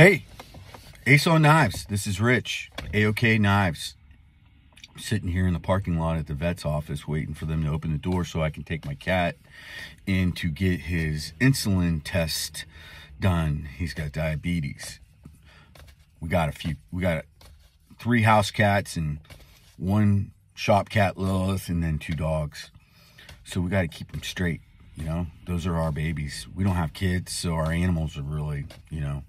Hey, Ace on Knives. This is Rich, A-OK Knives. I'm sitting here in the parking lot at the vet's office waiting for them to open the door so I can take my cat in to get his insulin test done. He's got diabetes. We got 3 house cats and 1 shop cat, Lilith, and then 2 dogs. So we got to keep them straight, you know. Those are our babies. We don't have kids, so our animals are really, you know,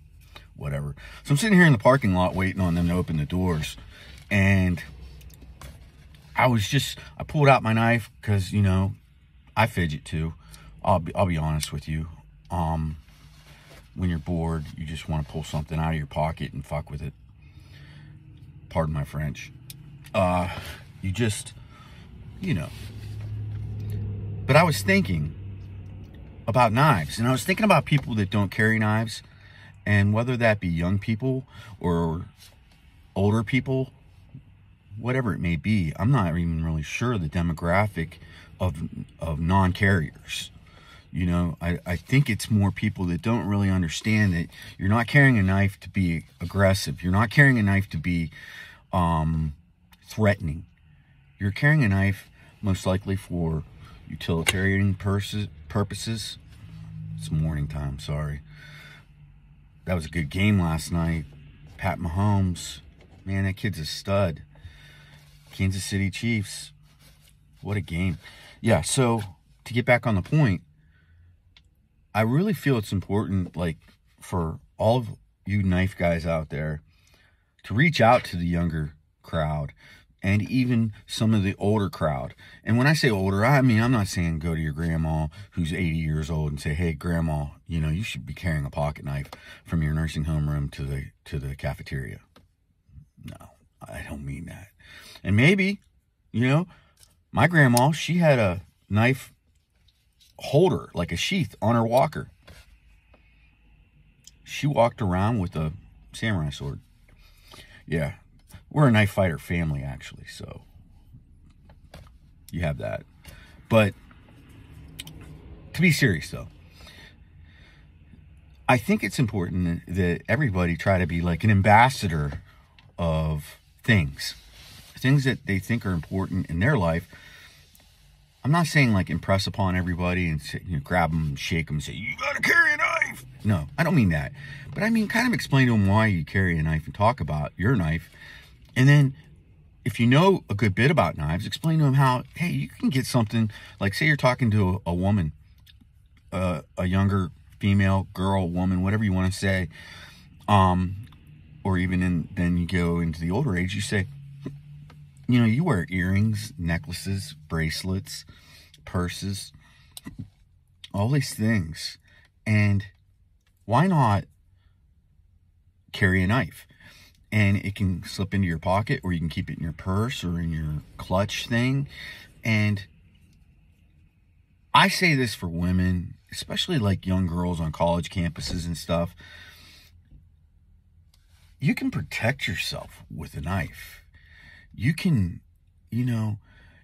whatever. So I'm sitting here in the parking lot waiting on them to open the doors, and I pulled out my knife because, you know, I fidget too. I'll be honest with you. When you're bored, you just want to pull something out of your pocket and fuck with it. Pardon my French. You know. But I was thinking about knives, and I was thinking about people that don't carry knives, and whether that be young people or older people, whatever it may be. I'm not even really sure the demographic of non-carriers. You know, I think it's more people that don't really understand that you're not carrying a knife to be aggressive. You're not carrying a knife to be threatening. You're carrying a knife most likely for utilitarian purposes. It's morning time, sorry. That was a good game last night. Pat Mahomes, man, that kid's a stud. Kansas City Chiefs, what a game. Yeah, so to get back on the point, I really feel it's important, like, for all of you knife guys out there to reach out to the younger crowd and even some of the older crowd. And when I say older, I mean, I'm not saying go to your grandma who's 80 years old and say, hey, grandma, you know, you should be carrying a pocket knife from your nursing home room to the cafeteria. No, I don't mean that. And maybe, you know, my grandma, she had a knife holder, like a sheath on her walker. She walked around with a samurai sword. Yeah. We're a knife fighter family, actually, so you have that. But to be serious, though, I think it's important that everybody try to be like an ambassador of things that they think are important in their life. I'm not saying like impress upon everybody and say, you know, grab them and shake them and say, you gotta carry a knife. No, I don't mean that. But I mean kind of explain to them why you carry a knife and talk about your knife. And then, if you know a good bit about knives, explain to them how, hey, you can get something, like say you're talking to a woman, a younger female, girl, woman, whatever you want to say, or even then you go into the older age, you say, you know, you wear earrings, necklaces, bracelets, purses, all these things, and why not carry a knife? And it can slip into your pocket, or you can keep it in your purse or in your clutch thing. And I say this for women, especially like young girls on college campuses and stuff. You can protect yourself with a knife. You can, you know,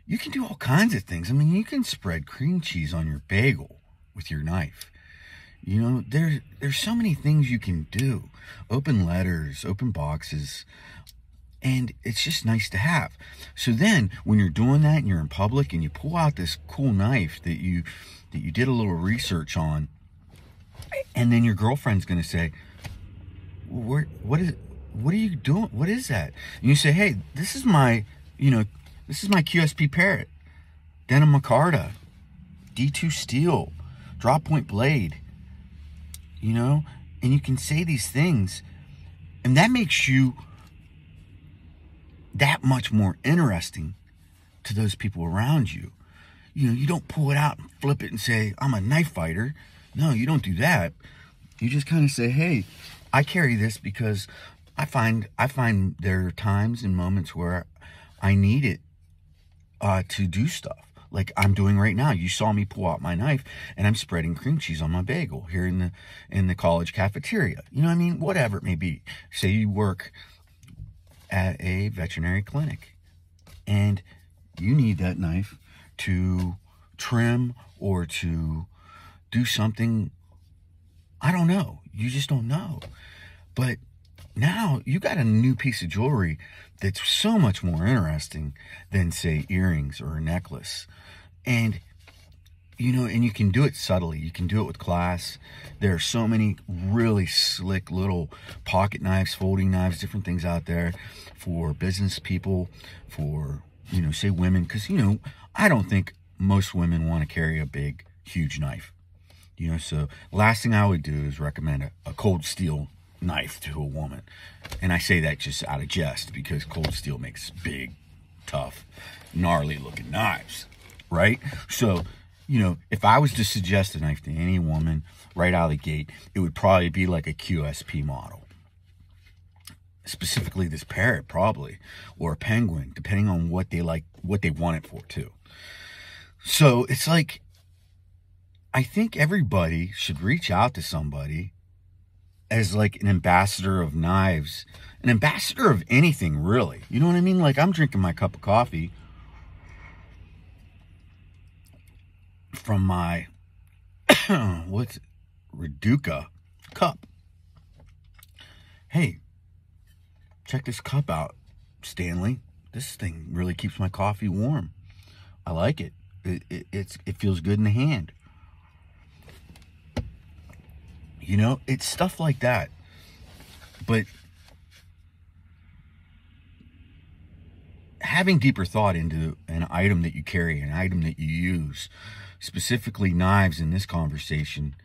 you can do all kinds of things. I mean, you can spread cream cheese on your bagel with your knife. You know, there's so many things you can do. Open letters, open boxes, and it's just nice to have. So then, when you're doing that and you're in public and you pull out this cool knife that you did a little research on, and then your girlfriend's going to say, what are you doing? What is that? And you say, hey, this is my QSP Parrot, denim micarta, D2 steel, drop point blade. You know, and you can say these things, and that makes you that much more interesting to those people around you. You know, you don't pull it out and flip it and say, I'm a knife fighter. No, you don't do that. You just kind of say, hey, I carry this because I find there are times and moments where I need it to do stuff. Like I'm doing right now. You saw me pull out my knife and I'm spreading cream cheese on my bagel here in the college cafeteria. You know what I mean? Whatever it may be. Say you work at a veterinary clinic and you need that knife to trim or to do something. I don't know. You just don't know. But now you got a new piece of jewelry that's so much more interesting than, say, earrings or a necklace. And and you can do it subtly. You can do it with class. There are so many really slick little pocket knives, folding knives, different things out there for business people, for, say women. Because, I don't think most women want to carry a big, huge knife. So last thing I would do is recommend a cold steel knife to a woman. And I say that just out of jest, because cold steel makes big, tough, gnarly looking knives, right? So, if I was to suggest a knife to any woman right out of the gate, it would probably be like a QSP model. Specifically this parrot, probably, or a penguin, depending on what they like, what they want it for too. So it's like, I think everybody should reach out to somebody as like an ambassador of knives, an ambassador of anything, really. You know what I mean? Like, I'm drinking my cup of coffee from my Reduca cup. Hey, check this cup out, Stanley. This thing really keeps my coffee warm. I like it. It feels good in the hand. It's stuff like that. But having deeper thought into an item that you carry, an item that you use, specifically knives in this conversation,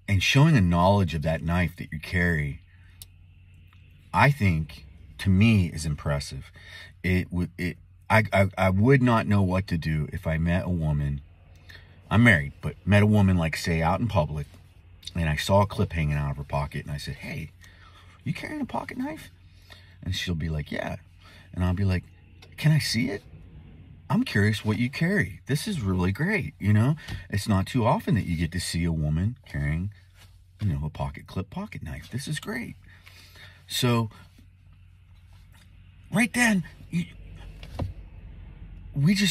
and showing a knowledge of that knife that you carry, I think, to me, is impressive. I would not know what to do if I met a woman. I'm married, but met a woman, like, say, out in public, and I saw a clip hanging out of her pocket, and I said, "Hey, you carrying a pocket knife?" And she'll be like, "Yeah." And I'll be like, "Can I see it? I'm curious what you carry. This is really great." It's not too often that you get to see a woman carrying, a pocket clip pocket knife. This is great. So right then, we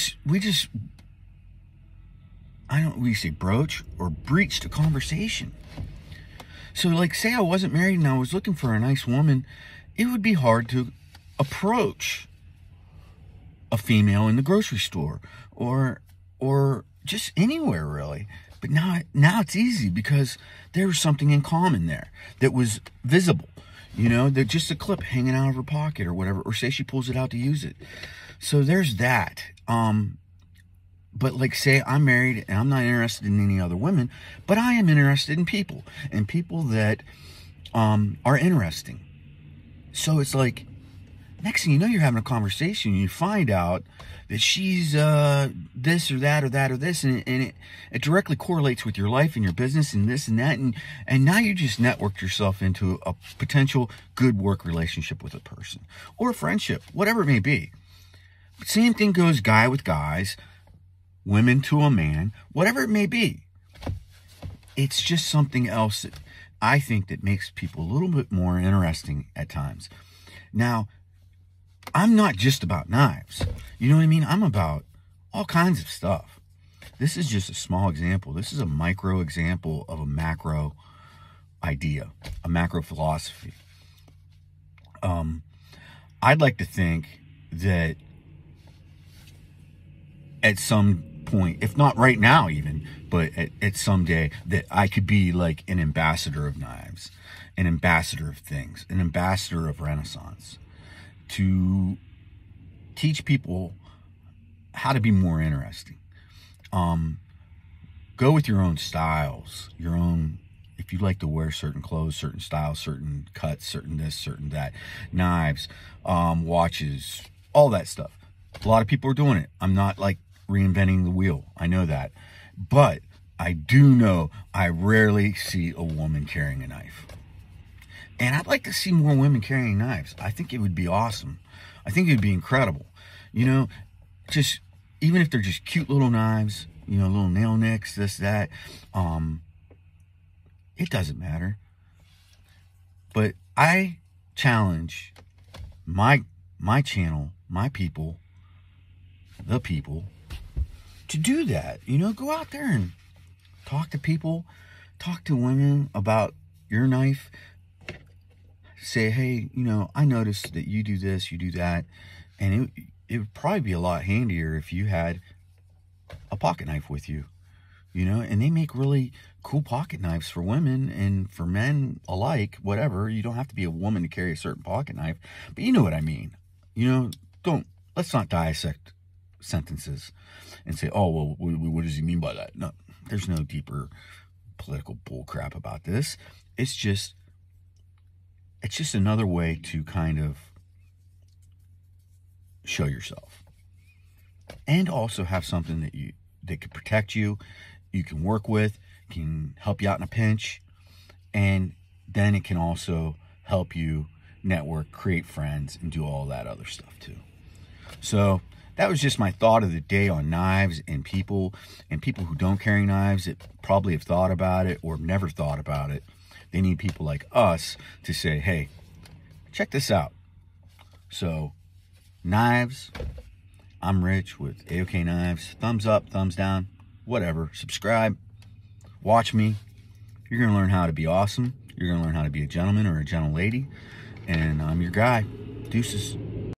say broach or breached a conversation. So, like, say I wasn't married and I was looking for a nice woman, it would be hard to approach a female in the grocery store or just anywhere, really. But now it's easy, because there was something in common there that was visible. That just a clip hanging out of her pocket or whatever, or say she pulls it out to use it. So there's that. But, like, say I'm married and I'm not interested in any other women, but I am interested in people, and people that are interesting. So it's like, next thing you know, you're having a conversation, and you find out that she's this or that or that or this, and it directly correlates with your life and your business and this and that, and now you just networked yourself into a potential good work relationship with a person, or a friendship, whatever it may be. But same thing goes guy with guys, women to a man, whatever it may be. It's just something else that I think that makes people a little bit more interesting at times. Now, I'm not just about knives. You know what I mean? I'm about all kinds of stuff. This is just a small example. This is a micro example of a macro idea, a macro philosophy. I'd like to think that at some point, if not right now even, but at some day, that I could be like an ambassador of knives, an ambassador of things, an ambassador of Renaissance, to teach people how to be more interesting. Go with your own styles, your own, if you like to wear certain clothes, certain styles, certain cuts, certain this, certain that, knives, watches, all that stuff. A lot of people are doing it. I'm not like reinventing the wheel. I know that. But I do know I rarely see a woman carrying a knife. And I'd like to see more women carrying knives. I think it would be awesome. I think it would be incredible. Just, even if they're just cute little knives, little nail nicks, this, that, it doesn't matter. But I challenge my channel, my people, the people, to do that. Go out there and talk to people, talk to women about your knife. say, hey, you know, I noticed that you do this, you do that, and it would probably be a lot handier if you had a pocket knife with you, you know. And they make really cool pocket knives for women and for men alike, whatever. You don't have to be a woman to carry a certain pocket knife, but you know what I mean. You know, let's not dissect sentences and say, oh, well, what does he mean by that? No, there's no deeper political bull crap about this. It's just another way to kind of show yourself, and also have something that can protect you, you can work with, can help you out in a pinch, and then it can also help you network, create friends, and do all that other stuff too. So that was just my thought of the day on knives and people who don't carry knives that probably have thought about it or never thought about it. They need people like us to say, hey, check this out. So, knives, I'm Rich with AOK Knives. Thumbs up, thumbs down, whatever. Subscribe, watch me. You're going to learn how to be awesome. You're going to learn how to be a gentleman or a gentle lady. And I'm your guy. Deuces.